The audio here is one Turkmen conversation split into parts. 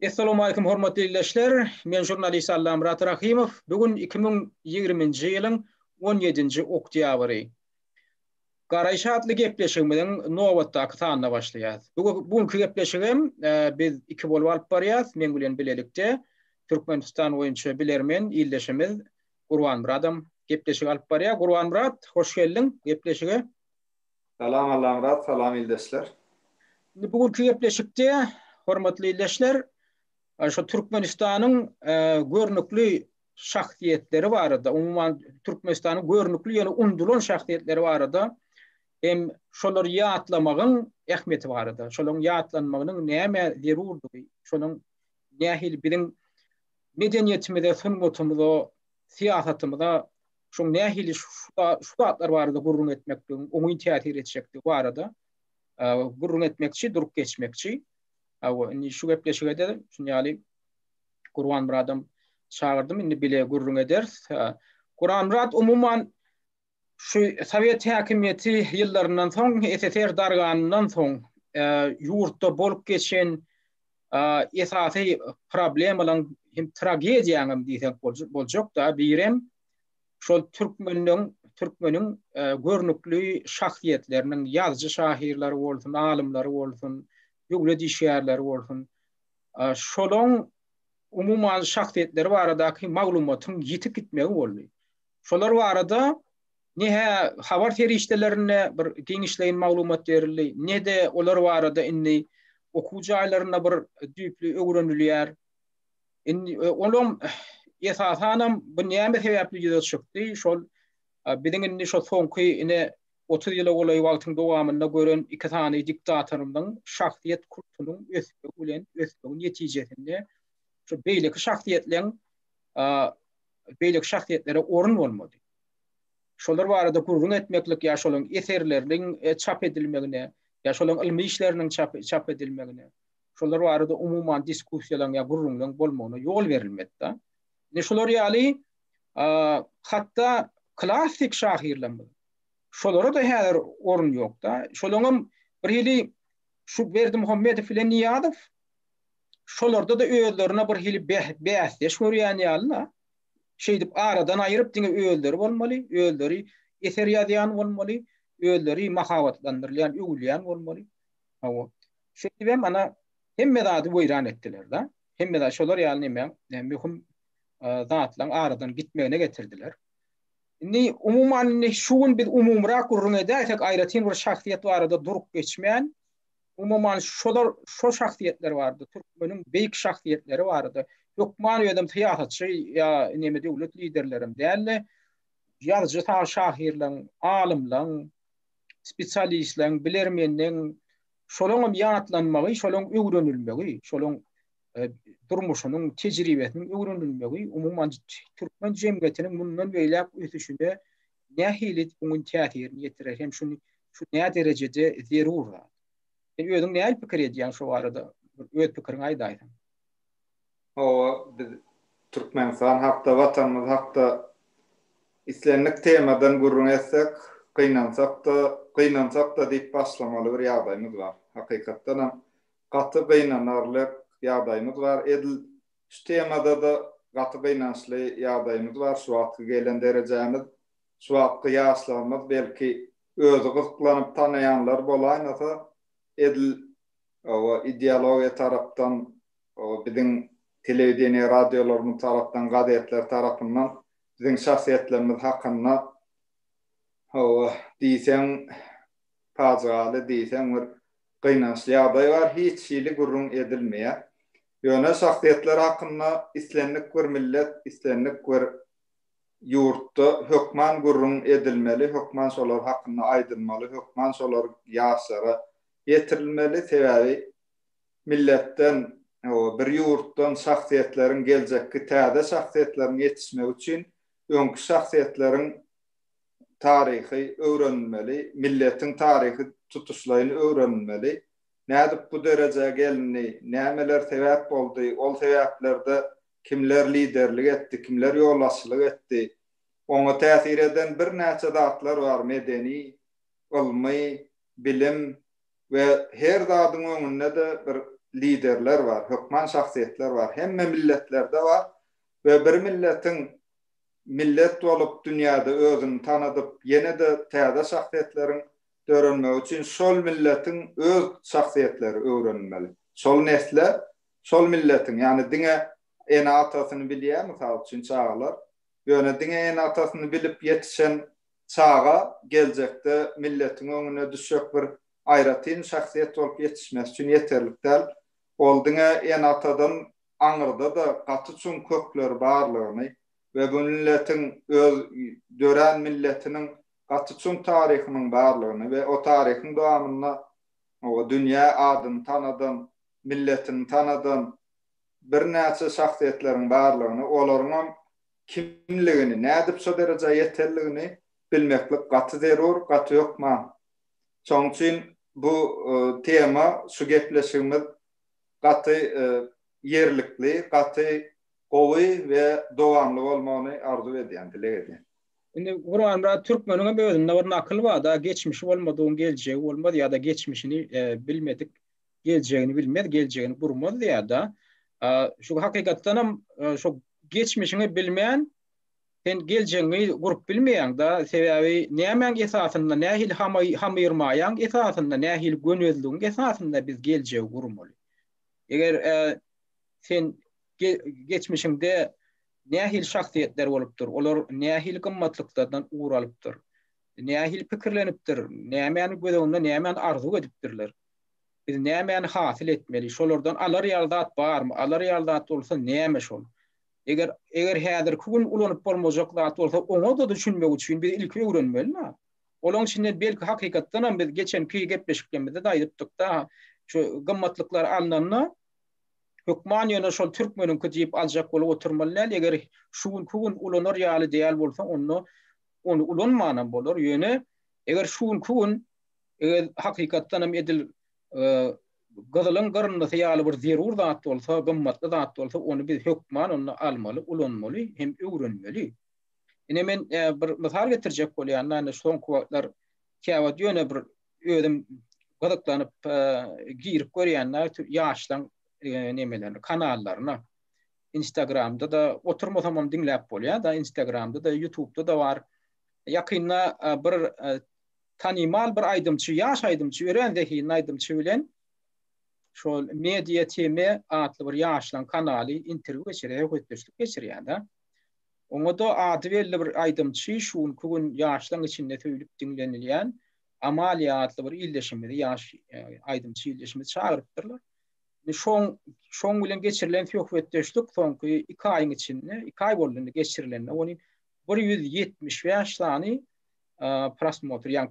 Assalamu alaikum hormatly dinleyijiler. Men jurnalist Allam Murat Rahimov. Bugün 2020-nji ýylyň 17-nji oktýabry. Garaýşy adly gepleşigimiň nowatdaky tanyna başlaýar. Bugünkü gepleşigim biz iki bolup alyp barýar. Men bilen bilelikde Türkmenistan boýunça bilermen ýyldaşymyz Gurban Muradam gepleşig alyp barýar. Gurban Murad, hoş geldiň gepleşige. Salam Allam Murat, salam ýyldaşlar. Bugünkü gepleşikde hormatly ýyldaşlar, şu Türkmenistanyň görnükli şahsiýetleri barada, umumyň Türkmenistanyň görnükli ýöne undulan şahsiýetleri barada hem şolar ýatlamagyň ähmeti barada. Şolaryň ýatlanmagynyň näme zerurdygy, şonuň nähil biziň medeniýetimizde, sunmatumyzda, siýasatymyzda şu nähil şu atlar barada gurrun etmekden, oňy täsir etjekdi barada gurrun etmekçi, durup geçmekçi. Indi şu gepleşige de şuňaly Gurban Muradam çağırdım, indi bile gurrun eder. Gurban Murad umumyň şu Sovet häkimiýeti ýyllaryndan soň, SSR darganyndan soň ýurtda bolup geçen esasy problemlaryň hem tragediýanyň diýsek boljak da birem şol Türkmeniň görnükli şahsiýetleriniň ýazgy şahyrlary bolsun, alymlary bolsun, ýögle dişýärler bolsun. Şolaryň umumyň şahsiýetleri baradaky maglumatyň ýitip gitmegi boldy. Şolar barada nähe habar ferişdelerine bir geňişleýän maglumat berildi, ne de olar barada indi okuwjy aýlaryna bir düýpli öwrenilýär. Indi olam esasanam bu näme sebäpli ýüze çykdy? Şol biziň indi şo soňky ine 30 ýyla golay wagtyň dowamynda gören iki tane diktatorymyň şahsiýet kurtunyň ösüp bilen ösüp netijesinde şu beýleki şahsiýetlere orun bolmady. Şolar barada gurrun etmeklik ýa şolaryň eserleriniň çap edilmegine, ýa şolaryň ilmi işleriniň çap edilmegine, şolar barada umumyň diskussiýalaryň ýa gurrunlaryň bolmagyna ýol berilmedi da. Ne şolar ýaly hatda klassik şahyrlar şolara da häzir orun ýok da. Şolaryň bir hili şu Berdi Muhammedow bilen Niýazow şolarda da öýlerine bir hili bäsleş görýän ýaly. Şeýdip aradan aýryp diňe öýleri bolmaly, öýleri eser ýazýan bolmaly, öýleri mahabatlandyrylýan, öwülýän bolmaly. Şeýdip mana hemme zady boýran etdiler da. Hemme zady şolar ýaly näme mühim zatlaryň aradan gitmegine getirdiler. Indi umumyň şuň bir umumrak gurrun edersek aýratyn bir şahsiýet barada durup geçmeýän, umumyň şo şahsiýetler bardy. Türkmeniň beýik şahsiýetleri bardy. Hökman ýönem syýasatçy ýa näme döwlet liderlerim dälle, ýazgy şahyrlaryň, alymlaryň, spesialistlaryň, bilermenliň şolaryň ýatlanmagy, şolaryň öwrenilmegi, şolaryň durmuşynyň, tejribesiniň öwrenilmegi umumyň Türkmen jemgyýetiniň bundan beýlek ösüşine nähili oňun täsirini ýetirer. Hem şu näme derejede zerur. Özüň näme pikir edýän şu barada? Öz pikiriňi aýdaýsyn. Biz Türkmenistan hakda, vatanymyz hakda islenlik temadan gurrun etsek, kynansak da diýip başlamaly bir ýagdaýymyz bar. Hakykatdan gaty gynanarlyk ýagdaýymyz bar. Şu temada da gaty gynançly ýagdaýymyz bar. Şu wagtga gelen derejemiz, şu wagtga ýaşlarymyz belki özü gyzıklanyp tanaýanlar bolaýnasa, ideologiýa tarapdan, biziň telewizioniýa, radiolaryň tarapdan, gazetler tarapyndan biziň şahsiýetlerimiz hakynda diýsem pazaly diýsem bir gynançly ýagdaý bar, hiç şeýle gurrun edilmeýär. Ýöne şahsiýetler hakynda islenlik bir millet, islenlik bir ýurtda hökman gurrun edilmeli, hökman şolar hakynda aýdylmaly, hökman şolar ýaşlara ýetirilmeli. Sebäbi milletden bir ýurtdan şahsiýetleriň geljekki täze şahsiýetleriň ýetişmegi üçin öňkü şahsiýetleriň taryhy öwrenilmeli, milletiň taryhy tutuşlaryny öwrenilmeli. Nädip bu derejeye geldi, nämeler sebäp boldy, ol sebäplerde kimler liderlik etdi, kimler ýolbaşçylyk etdi. Oňa täsir eden bir näçe zatlar bar, medeni, ilmi, bilim we her zadyň öňünde de bir liderler var, hükman şahsiyetler var. Hemme milletlerde var ve bir milletin millet olup dünyada özünü tanıdıp yine de täze şahsiyetlerin öğrenmek için sol milletin öz şahsiyetleri öğrenmeli. Sol nesle, sol milletin yani dine en atasyny bilýär misal üçin çağlar. Ýöne dine en atasyny bilip yetişen çağa geljekde milletin öňüne düşük bir aýratyn şahsiýet bolup yetişmesi üçin yeterlik däl. Ol dine en atadan aňyrda da gaty çuň kökler barlygyny ve bu milletin öz dören milletinin gaty çuň taryhynyň barlygyny ve o taryhyň dowamyna o dünýä adyny tanadan, milletini tanadan bir näçe şahsiýetleriň barlygyny, olaryň kimligini, nädip şo derejä yeterligini bilmeklik gaty zerur, gaty ýokma. Şoň üçin bu tema, şu gepleşigimiz gaty yerlikli, gaty gowy we dowamly bolmagyny arzu edýän, dilek edýän. Indi Guran'da Türkmen'in özünde bir nakıl var da geçmişi olmadığın geleceği olmadı ya da geçmişini bilmedik, geleceğini bilmedi, geleceğini kurmadı ya da şu hakikaten şu geçmişini bilmeyen sen geleceğini kurup bilmeyen da sebebi nemen esasında nehil hamirmayan esasında nehil gönüllüğün esasında biz geleceği kurmalı. Eğer sen geçmişinde nähil şahsiýetler bolupdyr, olar nähil gymmatlyklardan uğralypdyr, nähil pikirlenipdir, nämäni gözüňde nämäni arzu edipdirler. Biz nämäni hasyl etmeli, şolardan alar ýaldat barmy, alar ýaldat bolsa näme şol? Eger häzir gün ulanyp bolmajak zat bolsa, oňa da düşünmek üçin biz ilki öwrenmeli. Olaň içinde belki hakykatdan ham biz geçenki gepleşiklerimizde de aýdypdyk da, şu gymmatlyklar alnanna hükman ýöne şol türkmeniň köjüp aljak bolup oturmalylar. Eger şuň kugun ulanır ýaly diýäl bolsa, onu ulanmanan bolar. Ýöne eger şuň kugun hakykatdan hem edil gazalyň garnynda ýaly bir zerur zat bolsa, gymmatly zat bolsa, onu biz hükman onu almaly, ulanmaly, hem öwrenmeli. Ine men bir misal getirjek bolýan, näme şoň wagtlar käwat ýöne bir özüm gazaklanyp girip görýänler ýaşlaň nemelerini, kanallarına, Instagram'da da oturmasam dinläp bolýar da, Instagram'da da, YouTube'da da var. Yakynda bir tanymal bir aýdymçy, ýaş aýdymçy, örendehi aýdymçy bilen şol Media TV adly bir ýaşlaň kanaly interwýu geçirýär, höýtdeşlik geçirýär da. Oňa da ady belli bir aýdymçy şuň kugun ýaşlaň içinde töýlüp dinlenilýän Amalia adly bir illeşimde ýaş aýdymçy illeşimde çağırıpdyrlar. Şoň bilen geçirilen höýtdeşlik soňky 2 aýyň içinde, 2 aý boldy geçirilen, ony 170 tany prosmotr, ýani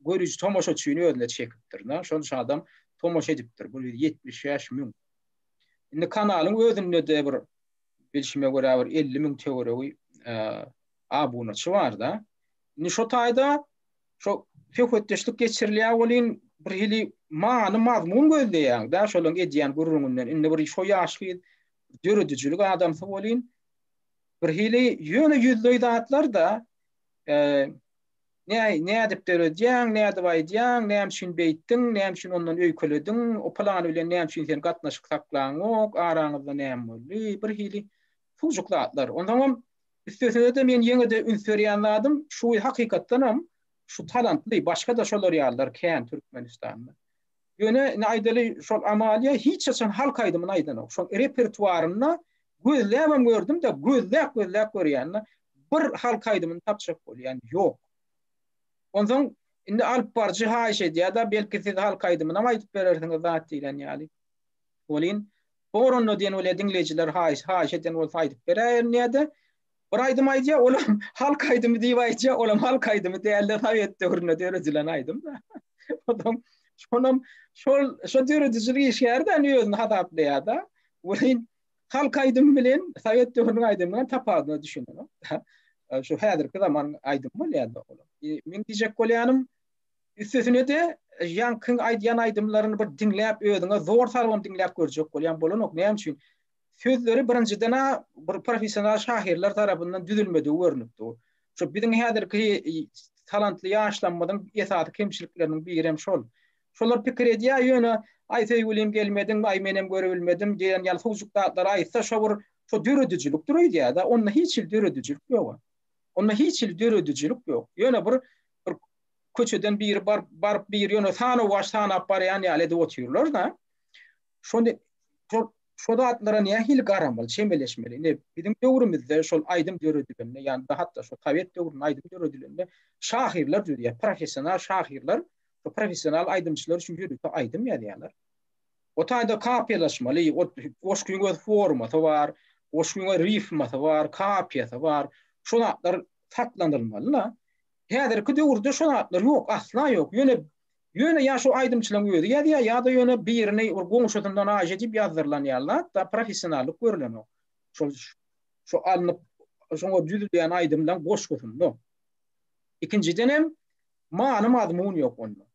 görücü tomoşaçyny özüne çekipdir. Şonça adam tomoşa edipdir. 170.000. Indi kanalyň özünde de bir bilşime görä bir 50.000 teorewi abonaçy bar da. Indi şo taýda şo höýtdeşlik geçirilýär bolýan bir hili mazmun gözleýän da şolaň edýän gurrundan indi bir şo ýaşky döredijilik adamsa bolýan bir hili ýöne ýüzlüý zatlar da näde dip döredýän, näde baýdýan, näme üçin beýtdiň, näme üçin ondan öýkelediň, o plany bilen näme üçin sen gatnaşyk saklaňok, araňyzda näme boldy, bir hili fujuklatlar. Ondan üstesine de men ýeňe-de ünsürýänladım, şu hakykatdan ham şu talantly başga da şolar ýalylar kän Türkmenistanda. Ýöne aýdaly şol Amalia hiç açan halk aýdymyny aýdanok. Şol repertuaryna gözläp gördüm de gözläp görýän bir halk aýdymyny tapjak bolýan ýok. Ondan indi alyp barjy haýş edýär da belki siz halk aýdymyny aýdyp berersiňiz zat diýen ýaly. Bolýan boronno diýen öle dinleýijiler haýş eden bolsa aýdyp berer näde? Bir aýdym aýdýar, olam halk aýdymy diýip aýdýar, olam halk aýdymy diýerler Sowet döwründe döredilen aýdym da. Adam şo döredijilik işgärden özüni hadaplaýar da. Bolýan halk aýdym bilen Sowet döwrüniň aýdymyny tapadyna düşünýär. Şu häzirki zaman aýdym bolýar da olam. Men diýjek bolýanym üstesine de ýankyn aýdýan aýdymlaryny bir dinläp özüňe zor salgym dinläp görjek bolýan bolanok. Näme üçin? Sözleri birinciden bir profesional şahirler tarafından düzülmedi, görünüpdi. Şu bizim häzirki talantly ýaşlanmadan esasy kemçilikleriniň biri hem şol. Şolar pikir ediyor ýöne aýtay bilim gelmedim, ay menem görebilmedim diýen ýaly sowjuklar aýtsa şo döredijilik durýar da onda hiç döredijilik ýok. Onda hiç döredijilik ýok. Ýöne bir köçeden bir barıp bir ýöne sana waş sana barýan ýaly de oturýarlar da. Şonda şo atlara nähil garamyl, çemeleşmeli. Ne bizim döwrümizde şol aýdym döredilenle, ýani hatta şo Sovet döwründe aýdym döredilenle şahirler diýär, professional şahirler, professional aýdymçylar üçin ýürüp aýdym ýalyarlar. O taýda kapyalaşmaly, oşkuňa formaty bar, oşkuňa rifmaty bar, kapyaty bar. Şonatlar saklandyrylmaly. Häzirki döwürde şonatlar ýok, asla ýok. Ýöne ýa şu aýdymçylygyň öýdi ýa-da ýöne birini goňşatyndan aje edip ýazdyrlanýarlar, da professionallyk görülen o. Şo alınıp şoňa düzülýän aýdymdan boş götürüldi. İkinciden hem many mazmun ýok onda.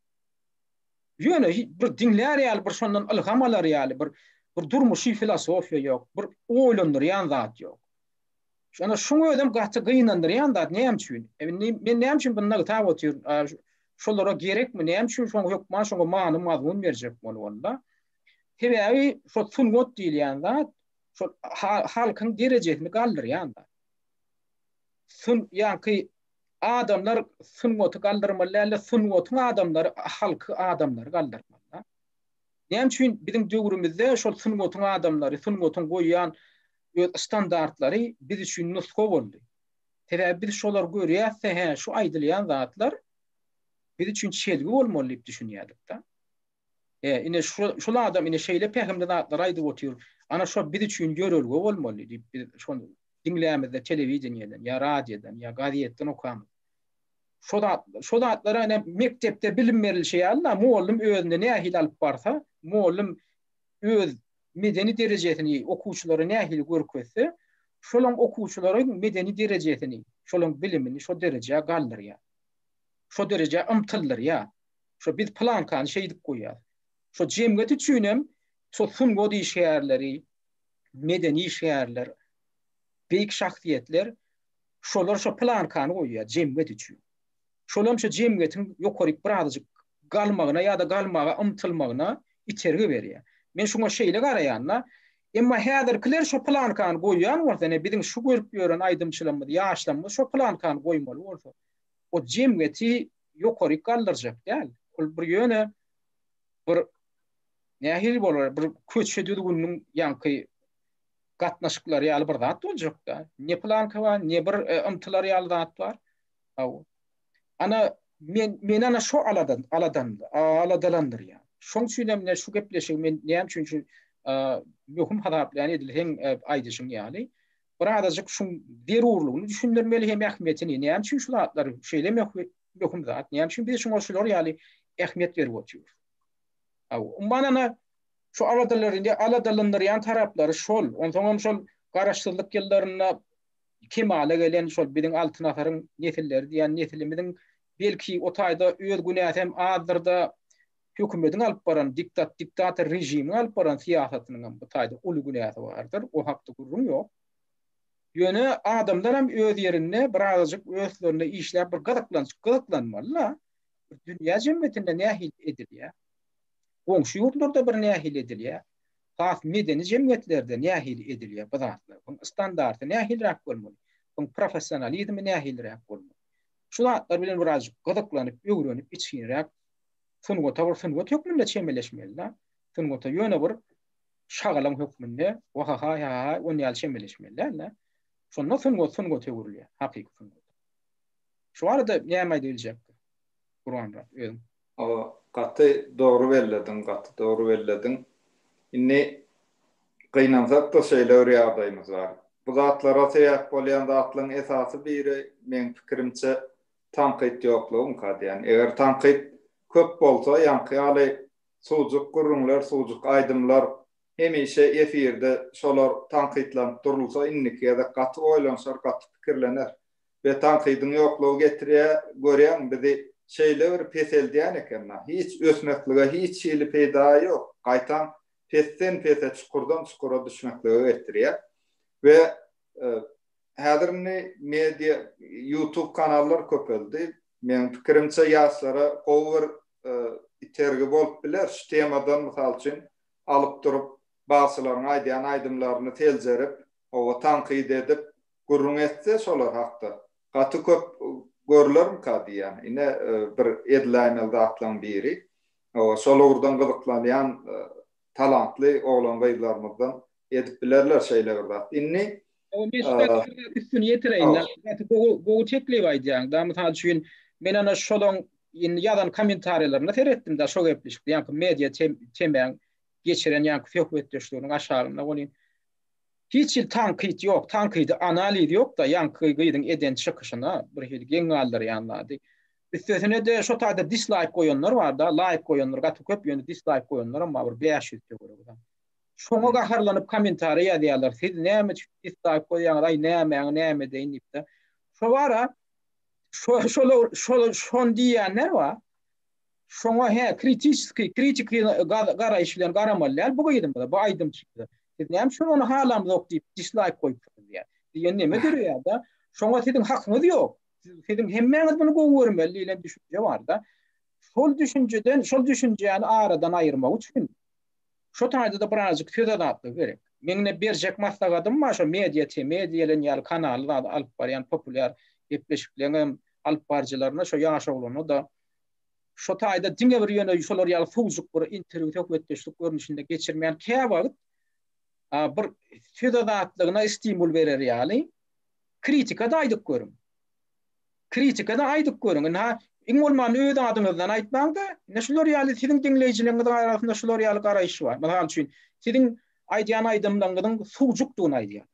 Ýöne bir dinler ýaly, bir şondan ilham alar ýaly, bir durmuşy filosofiýa ýok, bir oýlandyrýan zat ýok. Şona şoňa ödem gaty gynandyrýan zat näme üçin? Men näme üçin bundan taýip otur? Şolara gerekmi? Näme üçin şoňa ýokma, şoňa many mazmun berjek bolanda? Hebewi şo sungot diýilýän zat, şo halkyň derejesini galdyrýan zat. Ýa-ki adamlar sungoty galdyrmaly, sungotyň adamlary halky adamlary galdyrmaly. Näme üçin bizim döwrümizde şol sungotyň adamlary, sungotyň goýýan standartlary biz üçin nusko boldy. Sebäbi biz şolar görýärse, şu aýdylýan zatlar biz üçin çelgi bolmaly diýip düşünýärdik da. Ine şol adam ine şeýle pähemde zatlar aýdyp otur. Ana şo biz üçin görelgi bolmaly diýip biz şonu dinlämizde telewiziýadan, ýa radiodan, ýa gazetden okamy. Şo zatlara ine mektepde bilim berilşi ýaly, muallim özüne nähil alyp barsa, muallim öz medeni derejesini okuwçylara nähil görkezse, şolaň okuwçylaryň medeni derejesini, şolaň bilimini şo derejeye galdyrýar. Şo derejeye ymtyldyryar. Şo biz plankany şey edip goýýar. Şo jemgyýet üçin hem şo sungot işgärleri, medeni işgärler, beýik şahsiýetler şolar şo plankany goýýar jemgyýet üçin. Şolam şo jemgyýetiň ýokaryk birazjyk galmagyna ýa-da galmaga ymtylmagyna içergi berýär. Men şoňa şeýle garaýanla, emma häzirkiler şo plankany goýýan bolsa, bizim şu görüp ýören aýdymçylygymyz, ýaşlamyz şo plankany goýmaly bolsa, o jemgyýeti ýokaryk galdyrjak däl. Ol bir ýöne bir nähil bolar, bir köçe düzgünliň ýanky gatnaşyklary ýaly bir zat boljak da. Ne planka bar, ne bir ymtylary ýaly zat bar. Ana men ana şo aladalandyrýar. Şoň üçin hem şu gepleşik men näme üçin möhüm hadaplan edilen aýdyşyň ýaly. Birazjyk şu derurlugyny düşündirmeli hem ähmiýetini. Näme üçin şu zatlar şeýlemek möhüm zat. Näme üçin biz şoňa şular ýaly ähmiýet berip oturýar. Manana şu aladalandyrýan taraplary şol. Onsoň şol garaşdyrlyk ýyllaryna kemale gelen şol biziň altyn asaryň nesilleri diýen nesilimiziň belki o taýda öz günäsem hem azdyrda hökümetiň alyp baran diktator rejimi alyp baran siýasatynyň bu taýda uly günäsi bardyr. O hakda gurrun ýok. Ýöne adamlar hem öz ýerinde birazjyk özlerine işläp bir gazaklanmaly. Dünýä jemgyýetinde nähil edilýär. Goňşy ýurtlarda bir nähil edilýär. Has medeni jemgyýetlerde nähil edilýär bu zatlar. Bu standarty nähilrak bolmaly. Bu professionalizm nähilrak bolmaly. Şu zatlar bilen birazjyk gazaklanyp, öwrenip, içinrak sungot hökmünde çemeleşmeli. Sungota ýöne bir şagalan hökmünde waha on ýaly çemeleşmeli. Şonda sungot öwrülýär, hakyky sungot. Şu arada näme diýiljek? Guranra özüm. Gaty doğru belledin. Inni gynansak da şeýle ýagdaýymyz bar. Bu zatlara sebäp bolýan zatlaryň esasy biri men pikirimçe tanqid ýoklugy kadýan. Eger tanqid köp bolsa, ýanky ýaly sowjuk gurrunlar, sowjuk aýdymlar hemişe efirde şolar tanqidlanyp durulsa, inniki ýa-da gaty oýlanşar, gaty pikirlener. Ve tanqidiň ýoklugy getirýär, görýän bizi şeýle bir pesel diýen eken. Hiç ösmeklige, hiç şeýle peýda ýok. Gaýtan pesten pese çukurdan çukura düşmeklige getirýär. Ve häzirni media YouTube kanallar köpeldi. Men pikirimçe ýaşlara gowy itergi bolup biler. Şu temadan misal üçin alıp durup bazılaryň aýdýan aýdymlaryny teljerip, owa tanqid edip gurrun etse şolar hakda. Gaty köp görülermi diýen. Ine bir edlämelde atlan biri. O şolurdan gyzyklanýan talantly oglan gaýlarymyzdan edip bilerler şeýler. Inni o mesele üstüne yetireyim. Bu çekli baydyň. Da mysal üçin men ana şolong ýazan kommentarlaryna teretdim da şo gepleşik. Ýa-ni media temäň geçiren ýa-ni hökümetdeşleriň aşagyna bolýan. Hiç tankid yok, tankid analiz yok da ýa-ni eden çykyşyna bir hili geňallar ýanlady. Üstüne de şo taýda dislike koýanlar bar da, like koýanlar, gaty köp ýönde dislike koýanlar ama bir 500 görüp. Şoňa gaharlanyp kommentar ýazýarlar. Siz näme dislike koýýaňyz, aý näme deýip de. Şo bara şol diýenler var. Şoňa kritik garaýş bilen garamallar bu gaýdym bu aýdym çykdy. Siz näme şonu halam ýok diýip dislike koýupdyr diýär. Diýen näme dur da? Şoňa sizin hakyňyz ýok. Sizin hemmeňiz bunu görmeli diýen düşünje bar da. Şol düşünjeni aradan aýyrmak üçin şo taýda da birazjyk fedadatlyk gerek. Meňne berjek maslahatym bar, şo mediýalar ýaly kanallar alyp barýan populär gepleşiklerini alyp barjylaryna şo ýaş oglany da şo taýda diňe bir ýöne şolar ýaly fuwjuk bir interwiu hökümetdeşlik görnüşinde geçirmeýän käwagt bir fedadatlygyna stimul berer ýaly. Kritikada aýdyk görün. Kritikada aýdyk görün. Ha, iň bolmany öz adyňyzdan aýtmaňda, näşeler ýaly siziň diňleýijileriniň arasynda şolar ýaly garaýş bar. Mesela üçin siziň aýdýan aýdymlaryň fuwjukdygyny aýdýar.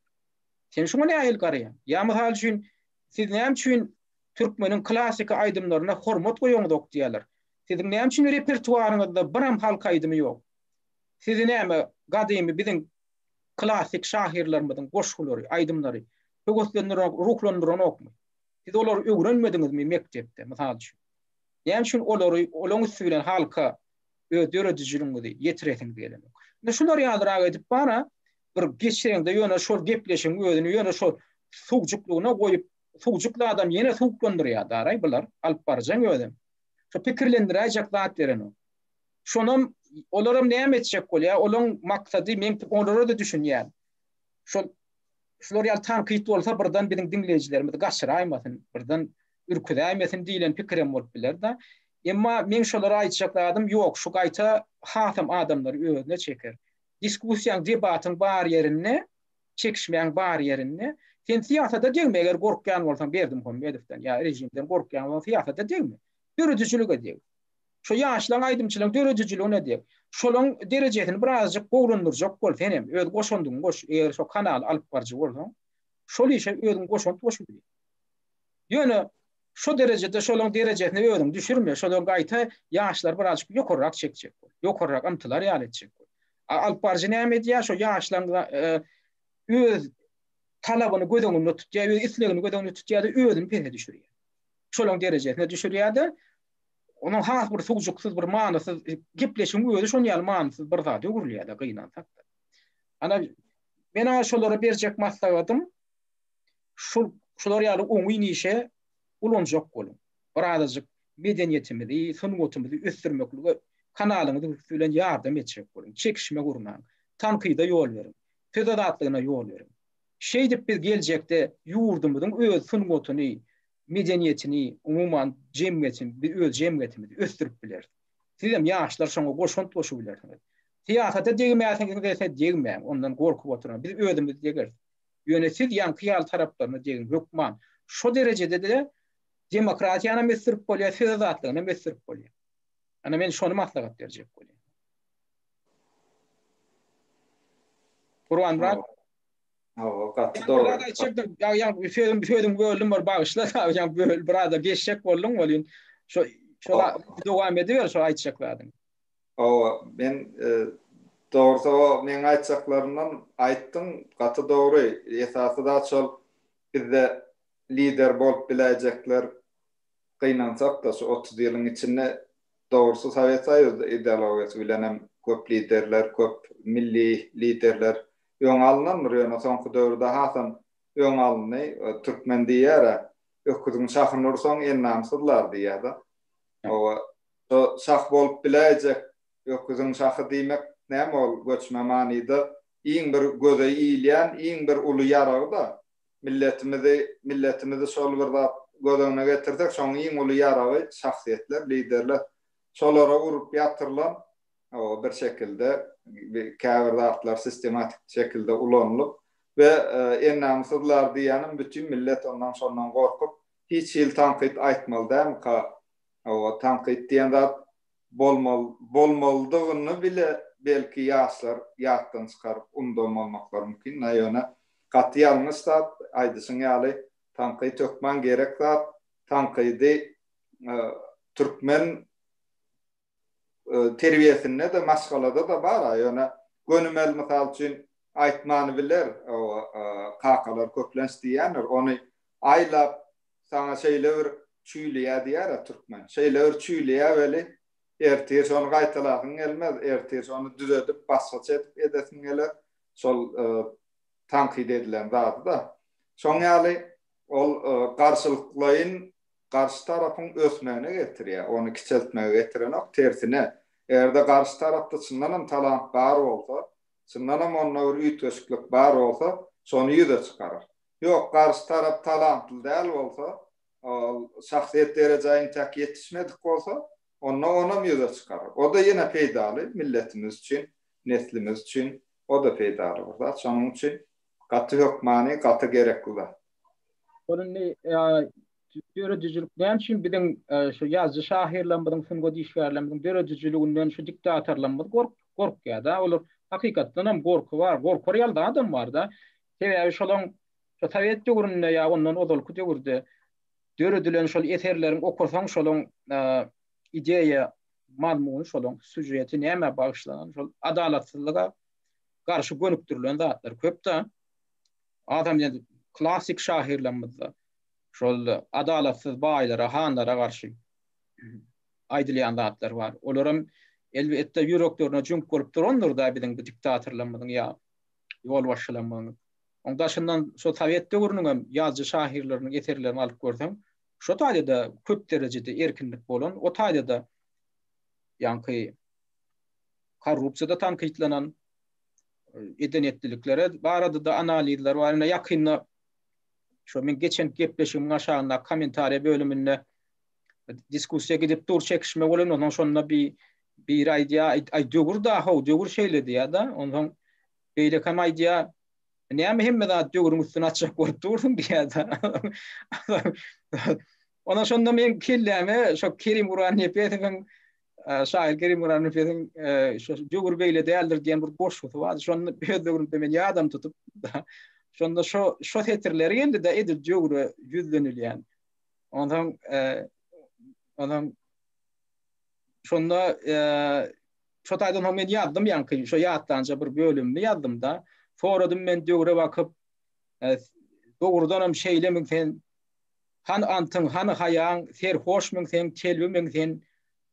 Sen şoňa näýil garaýan? Ýa mesela üçin siz näme üçin türkmeniň klassik aýdymlaryna hormat goýýaňyz diýerler. Siziň näme üçin repertuaryňyzda biram halk aýdymy ýok? Siz näme gadymy biziň klassik şahirlerimizin goşgulary, aýdymlary ruhlandyran okmy? Siz olary öwrenmediňizmi mektepde mesela üçin? Näme üçin olary olaň üstüne halka ödürejiliňizi ýetiresin diýelim. Şular ýadyrak edip bana bir geçirende ýöne şol gepleşiň özüni ýöne şol suwjuklugyna goýup suwjukly adam ýene suwuklandyrýar daray bular alyp barjaň özüm. Şo pikirlendirejek zat beren. Şonam olarym näme etjek bolýar? Olaň maksady men onlara da düşünýär. Şolar ýaly tankid bolsa birden biziň dinleýijilerimiz gaçyraýmasyn, birden ürküdäýmesin diýilen pikirim bolup biler da. Emma men şolara aýtjakladym, ýok, şu gaýta hasam adamlar özüne çeker. Diskussiýaň, debatyň bar ýerine, çekişmeýän bar ýerine, sen siýasata diýme, eger gorkýan bolsaň berdim Medewden, ýa rejimden gorkýan bolsaň siýasata diýme. Döredijilik edýär. Şo ýaşlaň aýdymçylygyň döredijiligine edýär. Şolaň derejesini birazjyk gowrandyrjak bol, senem öz goşandyň goş, eger şo kanal alyp barjy bolsaň, şol işe özüň goşandy goşup bilir. Ýöne şo derejede şolaň derejesini özüň düşürme, şolaň gaýta ýaşlar birazjyk ýokarrak çekjek. Ýokarrak amtylar ýaly etjek. Alyp barjy näme edýär? Şo ýaşlaň öz talabyny gödüňünde tutýar, öz islegini gödüňünde tutýar, özüni pene düşürýär. Şolaň derejesine düşürýär. Onun has bir suwjuksyz bir manasyz gepleşiň özü şol ýaly manasyz bir zat ýugurlýar da gynansak. Ana men şolara berjek maslahatym şolar ýaly oňy işe ulanjak bolun. Birazjyk medeniýetimizi, sungatymyzy ösdürmeklige kanalyňyzy bilen ýardam etjek bolun. Çekişme gurnan, tankyda ýol berin, fedadatlygyna ýol berin. Şeýdip biz geljekde ýurdumyzyň öz sungatyny, medeniýetini, umumyň jemgyýetini, öz jemgyýetimizi ösdürip biler. Sizem ýaşlar şoňa goşunt goşup biler. Siýasata degmeýän gelse degmeýän, ondan gorkup oturan. Biz özümiz deger. Ýöne siz ýan kyýal taraplaryna degen hökman şo derejede de demokratiýany mesirip bolýar, fedadatlygyny mesirip bolýar. Ana men şonu maslahat berjek bolýar. Qur'an rak Fedim böldüm var bağışla yani böl burada geçecek boldum bolýan. Şola dowam ediyor şo aýtjaklardyň. Ben doğrusu men aýtjaklarymdan aýtdym, gaty dogry. Esasy da şol bizde lider bolup biläjekler gynansak da şu 30 ýylyň içinde doğrusu Sovet Soýuzy ideologiýasy bilen hem köp liderler, köp milli liderler ýöň alynandyr. Ýöne soňky döwürde hasam ýöň alyny türkmen diýär. Öküdüň şahyny ursaň en namsyzlar diýär da. O so saq bolup biläjek ýokuzun saky diýmek näme ol göçme manyda iň bir göze iýilýän iň bir uly ýaragy da milletimizi şol bir zat gözüne getirdik şoň iň uly ýaragy şahsiýetler liderler şolara urup ýatyrylan o bir şekilde käbir zatlar sistematik şekilde ulanylyp ve en namsızlar diýenim bütün millet ondan sondan gorkup hiç ýyl tanqid aýtmaly däm o tanqid diýen zat bolmalydygyny bile belki ýaşlar ýatdan çykaryp undamamaklar mümkin. Näýöne gaty ýalňyş zat aýdysyň ýaly tanqid tökmen gerek zat tanqidi türkmen terbiýesinde de maşgalada da bar. Ýöne gönümel mysal üçin aýtmany biler o kakalar köplens diýenler onu aýlap sana şeýle bir çüýlüýä diýär türkmen. Şeýle bir çüýlüýä beli ertir onu gaýtalagyň gelmez, ertir onu düzeltip basgaç edesiň geler. Şol tanqid edilen zat da. Şoň ýaly ol garşylyklaryň garşy tarapyň ösmegine getirýär, onu kiçeltmege getiren ok tersine. Erde garşy tarapda çyndanam talant bar bolsa, çyndanam onda bir üýtgeçlik bar bolsa, şonu ýüze çykarar. Ýok, garşy tarap talantly däl bolsa, şahsiýet derejäine tak ýetişmedik bolsa, ona ýüze çykarar. O da ýene peýdaly milletimiz üçin, neslimiz üçin, o da peýdaly bolsa. Şonuň üçin gaty hökmany, gaty gerekli. Onu döredijilikden için bilen şu yazı şahirlenmeden fin godi işlerlenmeden döredijiligünden şu diktatorlanmadı gorkýar da olur hakykatdan hem gorku var gorkor da adam var da sebäbi şolon şu Sovet döwründe ýa ondan odolku döwürde döredilen şol eserlerin okursaň şolon ideýa mazmuny şolon süjeti näme bagşlanan şol adalatsyzlyga garşy gönüktirilen zatlar köp da adam diýen klassik şahirlenmede şol adalatsız baýlara, hanlara garşy aýdylýan zatlar var. Olaram elbetde ýüreklerine jümp görüp durandyr da biziň bu diktatorlanmagyň ýa ýol başlanmagyň. Onda şundan şu Sovet döwrüniň ýazgy şahirleriniň eserlerini alyp görsem, şu taýda köp derejede erkinlik bolan, o taýda ýanky korrupsiýada tanqidlanan edenetliklere barada da analizler var. Ýakynda şu men geçen gepleşim aşağında komentariýa bölümünde diskussiýa gidip dur çekişme bolan ondan sonra bir aýdýa döwür da döwür şeýle diýär da ondan beýle kam aýdýa näme hemme da döwürüň üstüne açyk görüp durdum diýär da ondan sonra men kelläme şu Kerim Urani epetiň şair Kerim Urani epetiň şu döwür beýle däldir diýen bir boşluk var. Şonu döwürde men ýadam tutup şonda şu hetirleri geldi de edil döwürü ýüzlenilýän. Ondan şonda şu taýdan men ýazdym ýanky şu ýatdança bir bölümni ýazdym da soradym men döwüre bakyp dogrudan hem şeýlemeň sen han antyň han haýaň serhoşmeň sen kelbemeň sen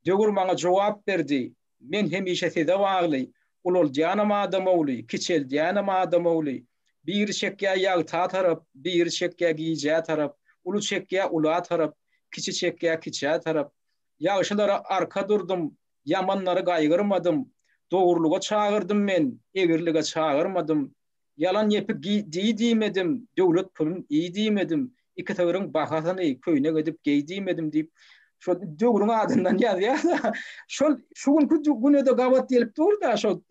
döwür maňa jogap berdi. Men hemişe sede bagly ulul janam adam owly kiçel janam adam owly bir şekýä ýag ta tarap bir şekýä giýje tarap ulu şekýä ula tarap kiçi şekýä kiçe tarap ýagşylara arka durdum yamanlary gaýgyrmadym dogurluga çağırdım men egirlige çağırmadım yalan ýepip diýmedim döwlet pulun iyi diýmedim iki tagyryň bahasyny köýne gidip geýdimedim diýip şu döwrüň adyndan ýazýar. Şol güne de gawat gelip dur da şu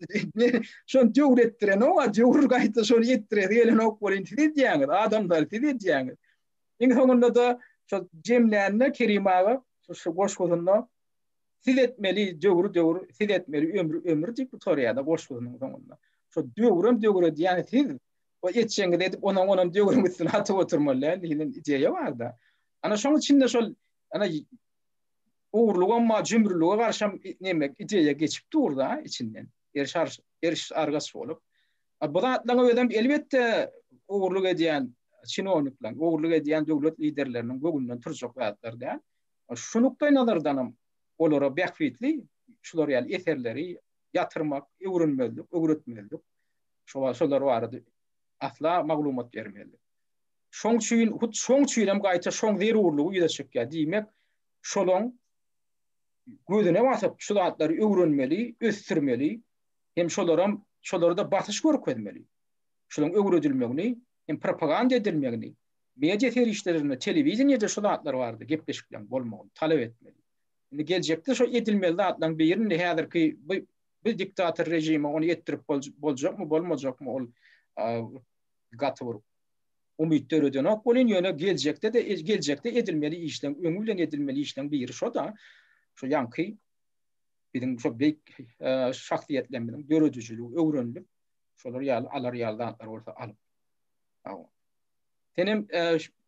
döwür etdiren o döwür gaýta şol etdirýär gelen ok bolan diýýär adamlar diýýär. Iň soňunda da şu jemlänne Kerim ağa şu goşgulunda siletmeli döwür siletmeli ömür diýip soraýar da goşgulunun soňunda. Şu döwürüm diýýär siz o etçeňe edip onam döwürüň üstüne atyp oturmaly diýen ideýa bar da. Ana şoň içinde şol ana uğurluğa ama cümrülüğe karşım nemek ideya geçip dur da içinden. Eriş argası olup. Bu da atlanan elbette uğurluk ediyen çinonikler, uğurluk ediyen devlet liderlerinin bugünden turcak vayatlar da. Şu noktayı nazardanım olara bekfitli, şular yani eserleri yatırmak, öğretmelilik. Şular vardı. Asla maglumat vermelilik. Şoň çüýün hem gaýta şoň der uğurluğu ýydaşyk ya diýmek şolong gözüne basıp şu zatları öwrenmeli, östirmeli. Hem şolara batış görkezmeli. Şolun öwredilmegini, hem propaganda edilmegini, media terişlerine, televizyonda şu zatlar vardı, gepleşiklen bolmagy talep etmeli. Indi geljekde şu edilmeli zatlaryň birini häzirki bu diktator rejimi onu ettirip boljakmy, bolmajakmy ol gatyr umytlar ödenok bolyn ýöne geljekde edilmeli işleň, öňülen edilmeli işleň biri şo da şu ýanky bizim şu beýik şahsiýetlerimiň görüjüligi öwrenilip şolar alar ýaldanlar bolsa alyp. Tenem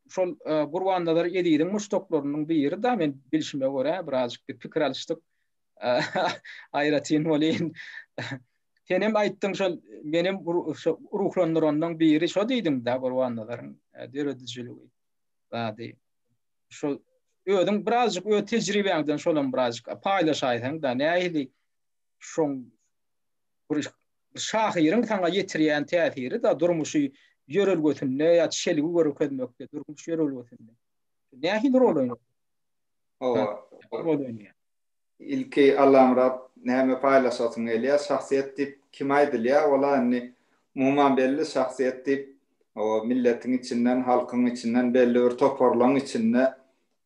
şol gurbandalar ediýdiň muştoklarynyň biri da men bilişime görä birazjyk bir pikir alışdyk. Aýratyn bolyn. Tenem aýtdyň şol menim ruhlandyrandan biri şo diýdim da gurbandalaryň derejiligi. Bäde şol ödüň birazjyk tejribeňden şolan birazjyk paýlaşaýsaň da nähili şoň bir şahyryň taňa ýetirýän täsiri da durmuşy ýörelgesinde ýa şeligi görkezmekde durmuş ýörelgesinde. Nähili rol oýnar? Rol oýnar. İlki Allah'ım näme paylaşasyň gelýär, şahsiýet dip kim aýdylýar, ola anni umuman belli şahsiýet dip o milletiň içinden, halkyň içinden belli bir toparlaň içinde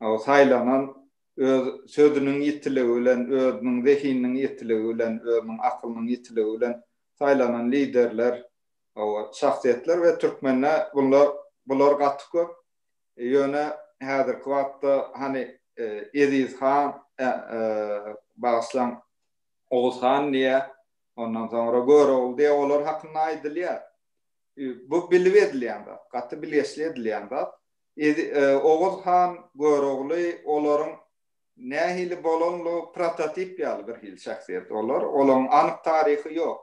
o saýlanan öz sözüniň ýetiligi bilen, özüniň zehininiň ýetiligi bilen, özüniň aklynyň ýetiligi bilen saýlanan liderler, o şahsiýetler we türkmenler bular gaty köp. Ýöne häzirki wagtda hani Ediz Han Bağıslan Oğuzhan diye ondan sonra Görol diye olar hakkında aydılıyor. Bu bilip edilýär da, gatı bileşli edilýär da. Oğuzhan Görol'u olaryň nähili bolanly prototip ýaly bir hil şahsiýet olar. Olaryň anyk taryhy ýok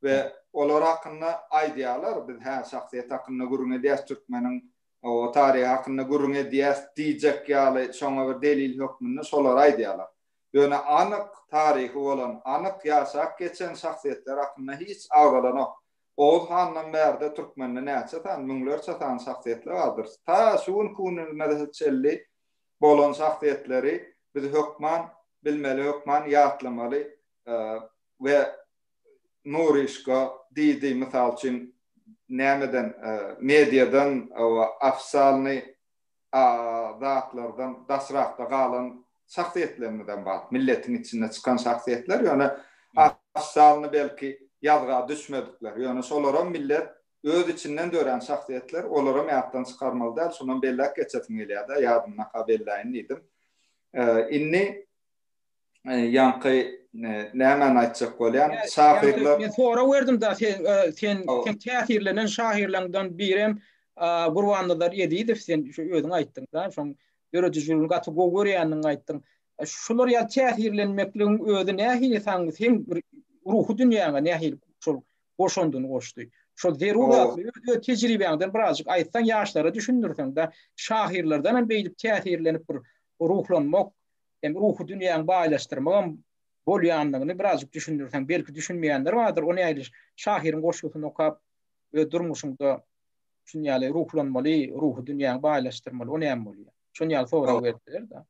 we olar hakkında aýdýarlar. Biz her şahsiýet hakkında gurun edýäs türkmeniň o tarihi hakkında gurun edýäs diýjek ýaly şoňa bir delil hökmünde şolar aýdýarlar. Ýöne anyk tarihi bolan, anyk ýaşap geçen şahsiýetler hakkında hiç awgalanok. Oğuzhandan berde türkmende näçe tan müňlerçe tan şahsiýetler bardyr. Ta şuň kunulmada çelli bolan şahsiýetleri biz hökman bilmeli, hökman ýatlamaly we Nurişka diýdi misal üçin nämeden mediadan o afsalny zatlardan dasrakda galan şahsiýetlerden bar. Milletiň içinde çykan şahsiýetler ýöne afsalny belki ýazga düşmedikler. Ýöne şolara millet öz içinden dören şahsiýetler olara meýatdan çykarmaly däl. Şondan bellek geçetim gelýär-de ýadyma kabelläýin diýdim. Inni ýanky nämen aýtjak bolýan şahyrlar men sonra berdim da sen täsirlenen şahyrlardan birem gurbandalar edýdi sen şu özüň aýtdyň da şoň görüjülüň gaty görýäniň aýtdyň. Şular ýa täsirlenmekligiň özü nähili sen ruhu dünýäňe nähili şol goşandyny goşdy. Şol zerurat tejribeňden birazjyk aýtsaň ýaşlara düşündirsen da şahyrlardan beýlip täsirlenip bir ruhlanmak, hem ruhu dünýäni baýlaşdyrmak bolýanlygyny birazjyk düşündirsen, belki düşünmeýänler bardyr. Ony aýdyş şahyryň goşgusyny okap we durmuşynda şunýaly ruhlanmaly, ruhu dünýäni baýlaşdyrmaly, ony hem bolýar. Şunýaly sowra berdiler da.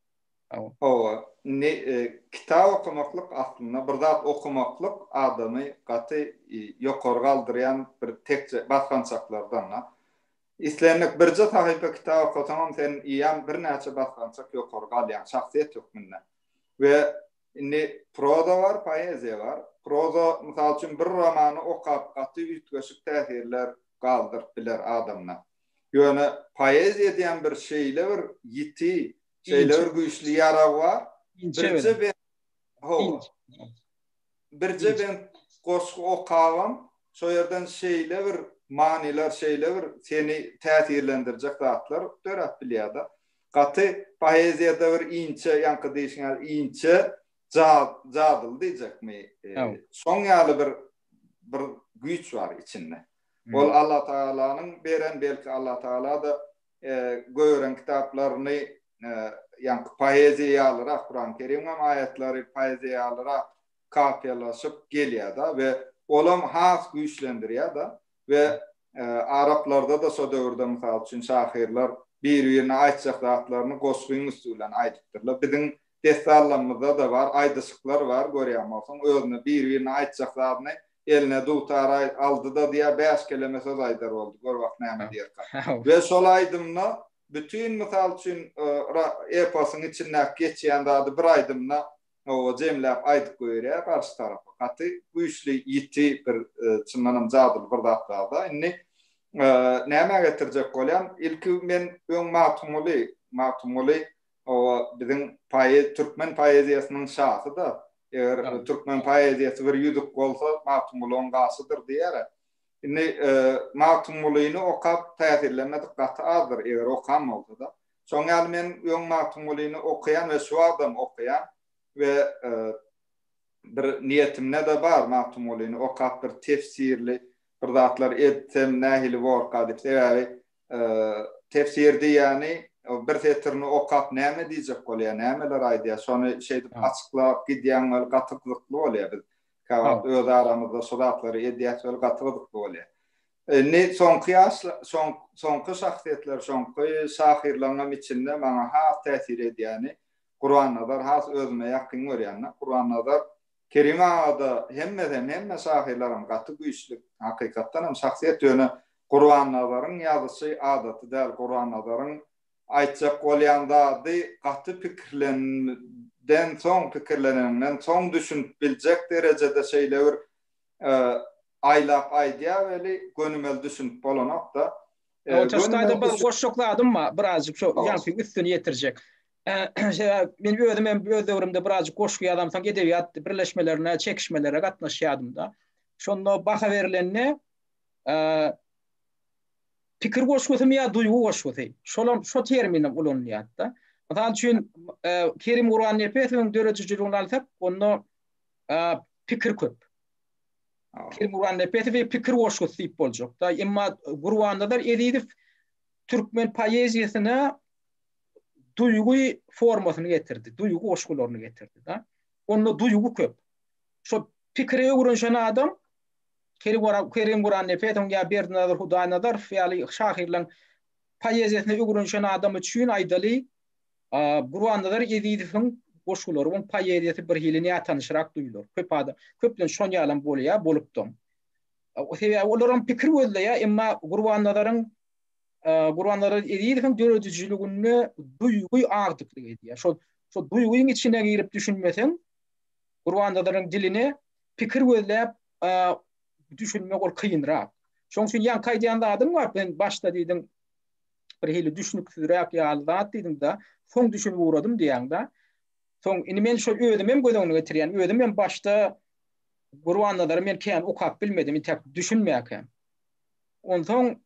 Kitap okumaklyk aslında bir zat okumaklyk adamy gaty ýokary galdyrýan bir tekçe baskançaklardan. İslenmek birce tahypa kitap okusaň sen ýa bir näçe baskançak ýokary galýan şahsiýet hökmünde. We indi proza var, poeziya var. Proza misal üçin bir romany okap gaty ütgeşik täsirler galdyryp biler adamna. Ýöne poeziya diýen bir şeýle bir ýiti, şeýler güýçli ýara var. Birce ben goşgu okawam, şo ýerden şeýle bir maniler, şeýle bir seni täsirlendirjek zatlar dörät bilýär-de. Gaty poeziýada bir inçe, ýanky diýişler inçe jadyl diýjekmi? Şoň ýaly bir güýç var içinde. Ol Allah Taalanyň beren, belki Allah Taala da gören kitaplaryny ýanky poeziýalara, Kur'an-ı Kerim aýatlary poeziýalara kopýalaşyp gelýär-de we olam has güýçlendirýär-de we Araplarda da so döwürde misal üçin şahyrlar bir-birine aýtjak zatlaryny goşgyň üstünden aýdypdyrlar. Biziň Destallamızda da var, aydısıklar var, görýärmisin. Özüne bir-birini aýtjaklarny eline dutar aldı da diye 5 kelime söz aýdar boldy. Gör wagt näme diýer. Ve şol aýdymna bütün misal üçin eposyň içinden geçýän zady bir aýdymna o jemläp aýdyp goýarýar garşy tarapy. Gaty güýçli ýiti bir çynlanam zadyl bir zatda. Indi näme getirjek bolýan? Ilki men öň matumuly o bizim Türkmen poeziýasynyň şahsy da. Eger Türkmen poeziýasy bir ýüzük bolsa, matumulyň gasydyr diýer. Indi matumulyny okap täsirlenmedik gaty azdyr eger okam bolsa da. Şoňa men öň matumulyny okyan we şu adam okyan we bir niýetimne de bar matumulyny okap bir tefsirli bir zatlar etsem nähili wor dip tefsirdi ýani bir tetirni okap näme diýjek bolýar, nämeler aýdýar, şonu şeýdip açyklap gidýän wel gatyklyklykly bolýar biz. Kawat öz aramyzda sodatlary edýät wel gatyklyklykly bolýar. Ne soňky şahsiýetler, soňky şahirlaryň içinde maňa has täsir edýäni Qur'an-da has özüme ýakyn görýän. Qur'an-da Kerimada hemme şahirlaryň gaty güýçlük hakykatdan hem şahsiýet ýöne Qur'an-laryň ýazysy adaty däl Qur'an-laryň aýtjak bolýanda gaty pikirlenden soň düşünüp biljek derejede şeýler aýlap aýdýar we gönümel düşünüp bolanokda. O çaştaýda bir goşşokladymmy? Birazjyk şo ýanky üstüne ýetirjek. Men öz döwrümde birazjyk goşky adamsan edebiýat birleşmelerine, çekişmelere gatnaşýardym da. Şonda baha berilenne pikir goşgusymy ýa duýgu goşgusy. Şo terminim ulanýar da. Masalan üçin Kerim Urwan Nepetiň döredijiliğini alsak, onda pikir köp. Kerim Urwan Nepeti we pikir goşgusy diýip boljak da. Emma Gurwanda edip Türkmen poeziýasyna duýgu formasyny getirdi, duýgu goşgularyny getirdi da. Onda duýgu köp. Şo pikire öwrenşen adam Kerim Urwan Nepetiň ýa Berdinazar Hudaýnazar ýaly şahirlaryň poeziýasyna öwrenşen adam üçin aýdaly Gurwanda edidiň goşgulary, on poeziýasy bir hilini tanışyrak duýulur. Köpden şon ýalan bolýar, bolupdy. O sebäbi olaryň pikir gözleýär, emma Gurwandaryň edidiň döredijligini duýgu agdyklyk edýär. Şo duýguň içine girip düşünmeseň, Gurwandaryň dilini pikir gözläp düşünmek ol kıyınrak. Şoň üçin ýan kaýdýan adam bar, ben başda diýdim bir hili düşünüksüzrak ýaly diýdim da, soň düşünüp uğradym diýäň da. Soň indi men şol ödümem gödüňe getirýän, ödümem başda Gurwandary men käň okap bilmedim, tek düşünmäkem. Ondan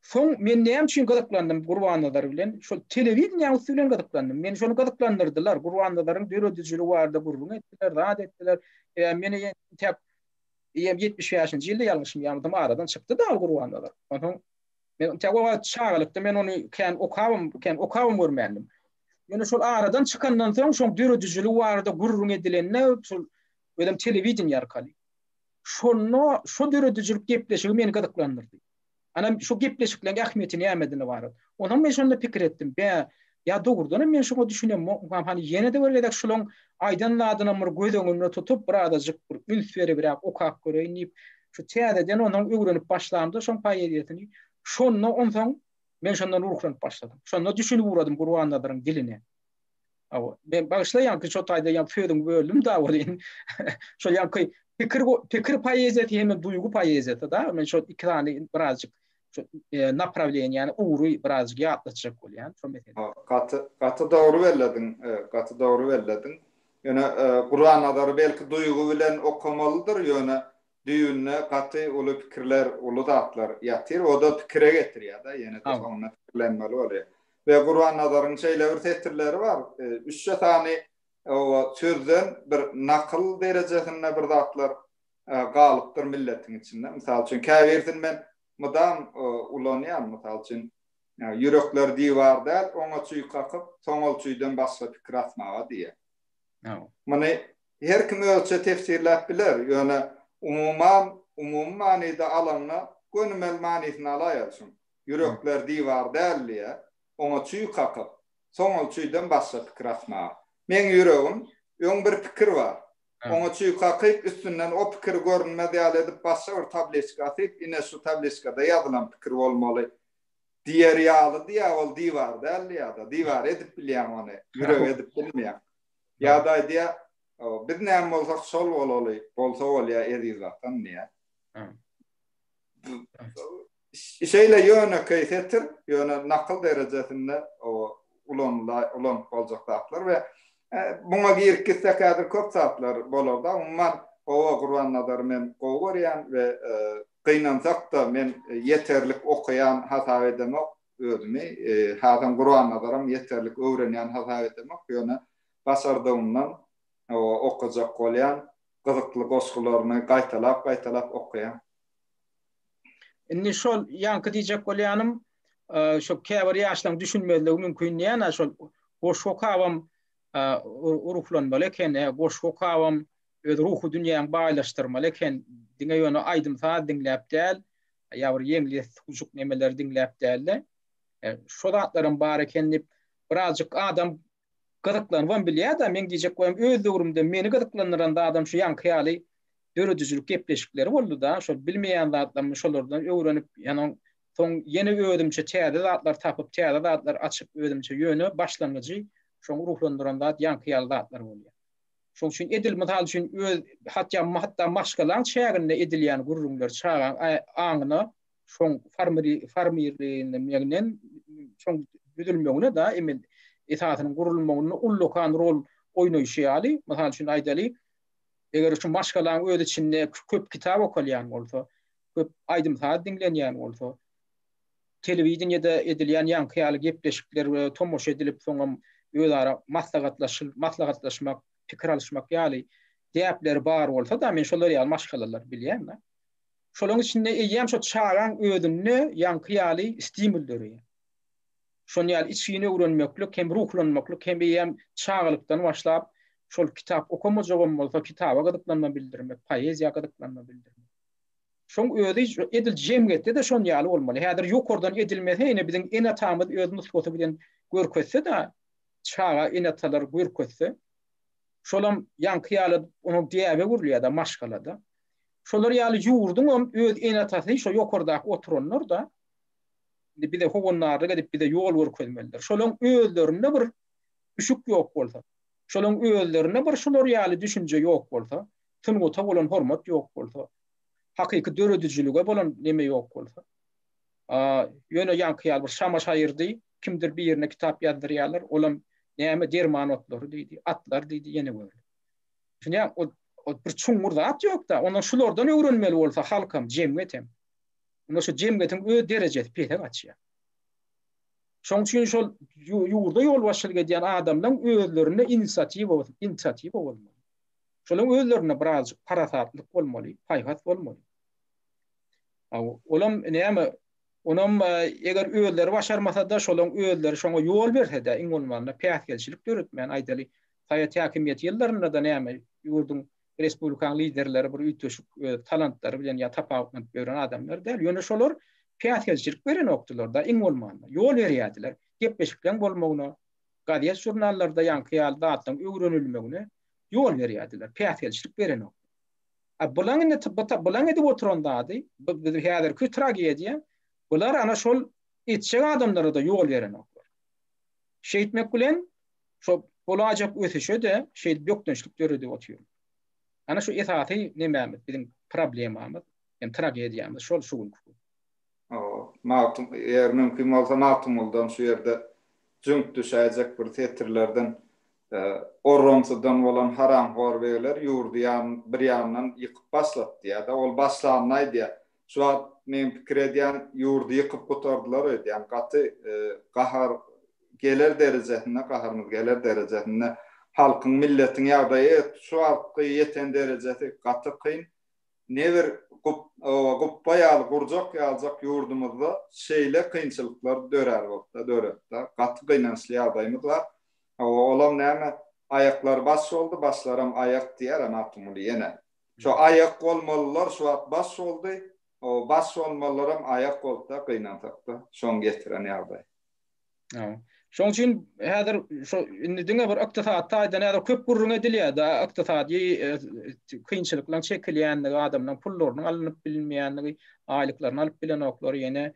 soň men näme üçin gydyklandym Gurwandary bilen, şol telewiziýa usulen gydyklandym. Men şonu gydyklandyrdylar. Gurwandaryň döredijiligi barda gurrun etdiler, rad etdiler. Meni tek 70 ýaşynjy ýylda ýalňyşym ýanydym aradan çykdy da Gurwandalar. Ondan men tek o çağlykda men onu käň okabym görmändim. Ýöne şol aradan çykandan soň şoň döredijiligi barda gurrun edilenne şol ödem telewiziýa ýarkaly. Şo döredijilik gepleşigi meni gydyklandyrdy. Ana şu gepleşiklerin ähmiýetini nämedine barad. Ondan men şonda pikir etdim. Ya dogurdan men şoňa düşünem, hani ýene de berledek şolaň aýdanladyna bir gödüňe tutup birazajyk bir üns berip okap göreýin. Şu täzeden onuň öwrenip başlandy, şoň paýeýetini. Şonda ondan men şondan urklanyp başladym. Şonda düşünüp uğradım Gurwandalaryň diline. Ben başlaýan ki şo taýda ýa födüm böldüm da bolýan. Şol ýa pikir poeziýasy hem duýgu poeziýasy da. Men şo iki tane birazjyk направление, yani uğru birazcık ýatlaçak bolýan. Gaty dogry belledin. Yani Gurwanadary belki duýgu bilen okamalydyr, ýöne düýünne gaty uly pikirler, uly zatlar ýatyr, o da pikire getirýär da, ýene de şoňa pikirlenmeli bolýar. Ve Gurwandalaryň şeýle bir tetirleri var. 3 tane o sözden bir nakıl derejesinde bir zatlar galypdyr milletiň içinde. Misal üçin käbirden men mudam ulanýar, misal üçin ýürekler diýwardal, oňa çuý kakyp, soňal çuýdan başga pikir atmaga diýer. Many her kim ölçe tefsirläp biler, ýöne umum manyda alanyna gönümel manysyny alaýarsyn. Ýürekler diýwardal diýer, oňa çuý kakyp, soňal çuýdan başga pikir atmaga. Men yüreğim, öň bir pikir var. Oňa çykakyp üstünden o pikir görünmedi ýaly edip başga bir tabletka atyp, ine şu tabletkada ýazylan pikir bolmaly. Diğer ýaly diýä ol diývar däl ýa-da diývar edip bilýän ony, ýürek edip bilmeýän. Ýa-da diýä, bir näme bolsak şol bolaly, bolsa bolýa edizatdan diýä. Şeýle ýöne keýfetdir, ýöne nakıl derejesinde o ulan boljaklar we buna girip gitsek häzir köp saatlar bolar da, umman owa Gurban nazar men gowurýan we gynansak da men yeterlik okuyan hasap edemek özümi, hazan Gurban nazaram yeterlik öwrenýän hasap edemek ýöne basardygymdan okujak bolýan gyzykly goşgularyny gaýtalap okuyan. Inni şol ýanky diýjek bolýanym, şo käbir ýaşlaryň düşünmezligi mümkin ýa-da şol boş okawam uruklanmaly eken, boş okawam öz ruhu dünýäni baýlaşdyrmaly eken, diňe ýöne aýdymsa diňläp däl, ýa-bir ýeňli hujuk nemeler diňläp däl. Şo zatlaryň bar ekenini birazjyk adam gyzyklanwan bilýär-de, men diýjek bolýam öz döwrümde meni gyzyklandyran da adam şu ýanky ýaly döredüjülük gepleşikleri boldy da, şol bilmeýän zatlarmy şolardan öwrenip, ýani soň ýene ödümçe täze zatlar tapyp, täze zatlar açyp ödümçe ýöne başlangıjy şoň ruhlandyran zat ýanky ýaly zatlar bolýar. Şoň üçin edil mysal üçin öz hatda maşgalan çäginde edilýän gurrunlar çagan aňyna şoň farmyrlygyny menen şoň düzülmegine da emin esatynyň gurulmagyny ullukan rol oýnaýşy ýaly, mysal üçin aýdaly eger şu maşgalan öz içinde köp kitap okulýan bolsa, köp aýdymsa dinlenýän bolsa, telewizionyada edilýän ýanky ýaly gepleşikler we tomoş edilip soňam özara maslahatlaşmak, pikir alışmak ýaly däpler bar bolsa da men şolary ýaly maşgalalar bilýän da. Şolaryň içinde eýem şo çagan ödünni ýanky ýaly stimulleri. Şonu ýaly içine öwrenmeklik, hem ruhlanmaklyk, hem eýem çağlykdan başlap şol kitap okumajagam bolsa kitaba gyzyklanma bildirmek, poeziýa gyzyklanma bildirmek. Şoň özi edil jemgyýetde de şon ýaly bolmaly. Häzir ýokurdan edilmese ene biziň ene tamyz özüni sowata bilen görkezse da çaga ene talar görkezse şolam ýanky ýaly onu diýäbe gurulýar da maşgalada. Şolar ýaly ýurdun öz ene tasy şo ýokurda oturanlar da bir de hogunlar gedip bir de ýol görkezmelidir. Şolaryň özlerinde bir üşük ýok bolsa, şolaryň özlerinde bir şolar ýaly düşünje ýok bolsa, tynguta bolan hormat ýok bolsa, hakyky döredüjülüge bolan neme ýok bolsa, ýöne ýanky ýaly bir şama şaýyrdy, kimdir bir ýerine kitap ýazdyrýarlar, olam näme derman otlary diýdi, atlar diýdi, ýene böyle. Şunya o bir çuňur zat ýok da, onuň şulardan öwrenmeli bolsa halkam, jemgetem. Onu şu jemgetin öz derejesi pete gaçýar. Şoň üçin şol ýurda ýol başlyk edýän adamlaryň özlerine inisiativ bolmaly. Şolaryň özlerine biraz parasatlyk bolmaly, paýhat bolmaly. Olam näme onam eger özleri başarmasa da şolaryň özleri şoňa ýol berse de iň bolmanda päsgelçilik döretmän aýdaly haýat häkimiýet ýyllarynda da näme ýurdun respublikaň liderleri bir üýtüşik talentlary bilen ýa tapawutlanıp beren adamlar däl. Ýöne şolar päsgelçilik beren okdular da iň bolmanda ýol berýärdiler. Gepleşikden bolmagyna, gaziýet jurnallarda ýanky ýaly zatlaryň öwrenilmegine ýol berýärdiler. Päsgelçilik beren okdular. Bulan edip oturandady, biz häzirki tragediýa, bular ana şol etjek adamlara da ýol beren okdular. Şeýitmek bilen şo bolajak ötüşe de şeýit ýokdançlyk döredi otuýar. Ana şu esaty nämämiz biziň problemamyz, hem tragediýamyz şol şugun. Matum, eğer mümkün bolsa matumuldan şu ýerde jüňk düşäjek bir tetirlerden orromsudan bolan haram horbeler ýurdy bir ýandan ýykyp başlatdy ýa-da ol başlanmaýdy. Şu an men pikir edýän ýurdy ýykyp gotardylar öýdýän gaty gahar geler derejesinde, gaharmyz geler derejesinde halkyň milletiň ýagdaýy şu halky ýeten derejesi gaty kyn. Never guppa ýaly gurjak ýaljak ýurdumyzda şeýle kynçylyklar döretdi. Gaty gynançly ýagdaýymyz bar. Olam näme ayaklar bas oldu, baslarım ayak diýer anatomly ýene. Şu ayak bolmalylar şu wagt bas oldy. O bas olmalarym ayak bolsa gynantakda şoň getiren ýagdaý. Şoň üçin häzir şo indiňe bir ykdysat taýdan häzir köp gurrun edilýär da ykdysady kynçylyklar çekilýänligi, adamlaryň pullarynyň alynıp bilinmeýänligi, aýlyklaryny alyp bilenoklar, ýene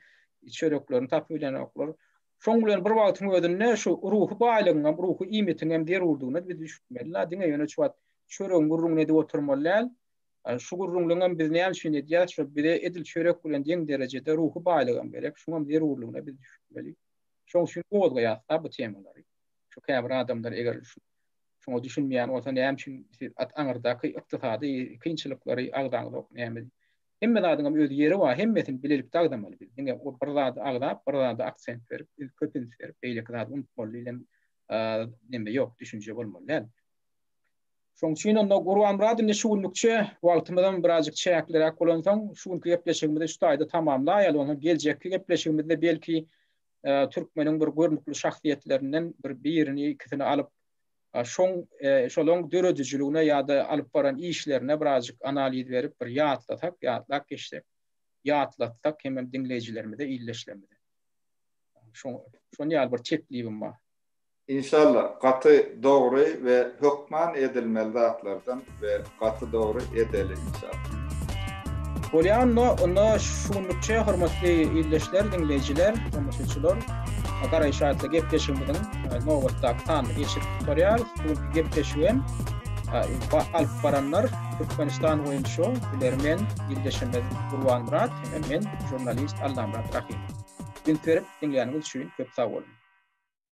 çöreklerini tapyp bilenoklar. Şoň bilen bir wagtyň özünde şu ruhy baýlygyň, ruhy iýmetiň hem derurdugyna biz düşünmeli. Diňe ýöne çuwat çörek gurrun edip oturmalylar. Şu gurrunlygyň biz näme üçin edýär? Şu bire edil çörek bilen deň derejede ruhy baýlygyň berek, şuňa derurdugyna biz düşünmeli. Şoň üçin bolýar bu temalary. Şu käbir adamlar eger şoňa düşünmeýän bolsa näme üçin aňyrdaky ykdysady kynçylyklary agdaňda näme hemme zadyň öz ýeri bar, hemmesini bilelik dagdamaly biz. Diňe o bir zady agdap, bir zady aksent berip, köpüns berip, beýle zady unutmaly bilen näme ýok, düşünje bolmaly. Şoň üçin onda Gurban Muradyn şu günlükçe wagtymyzdan birazjyk çäklerek bolansaň, şu günki gepleşigimizi şu taýda tamamlaýaly. Onu geljekki gepleşigimizde belki Türkmeniň bir görnükli şahsiýetlerinden birini ikisini alyp şolaň döredijligine ýa-da alyp baran işlerine birazjyk analiz berip bir ýatlatak geçsek. Ýatlatsak hem dinleýijilerimize iýleşlemede. Şoň ýaly bir çekliğim bar. İnşallah katı doğru ve hükman edilmeli zatlardan ve katı doğru edelim inşallah. Onu şunlukça hormatly iýleşler, dinleýijiler, hormatlyçylar, garaýşatly gepleşigimiň nowatdaky sany geçip tutarýar. Bu gepleşigim alyp baranlar Türkmenistan boýunça bilermen iýleşmez Gurban Murad, men jurnalist Allamrat Rahim. Dinleyip dinleýänimiz üçin köp sag bolun.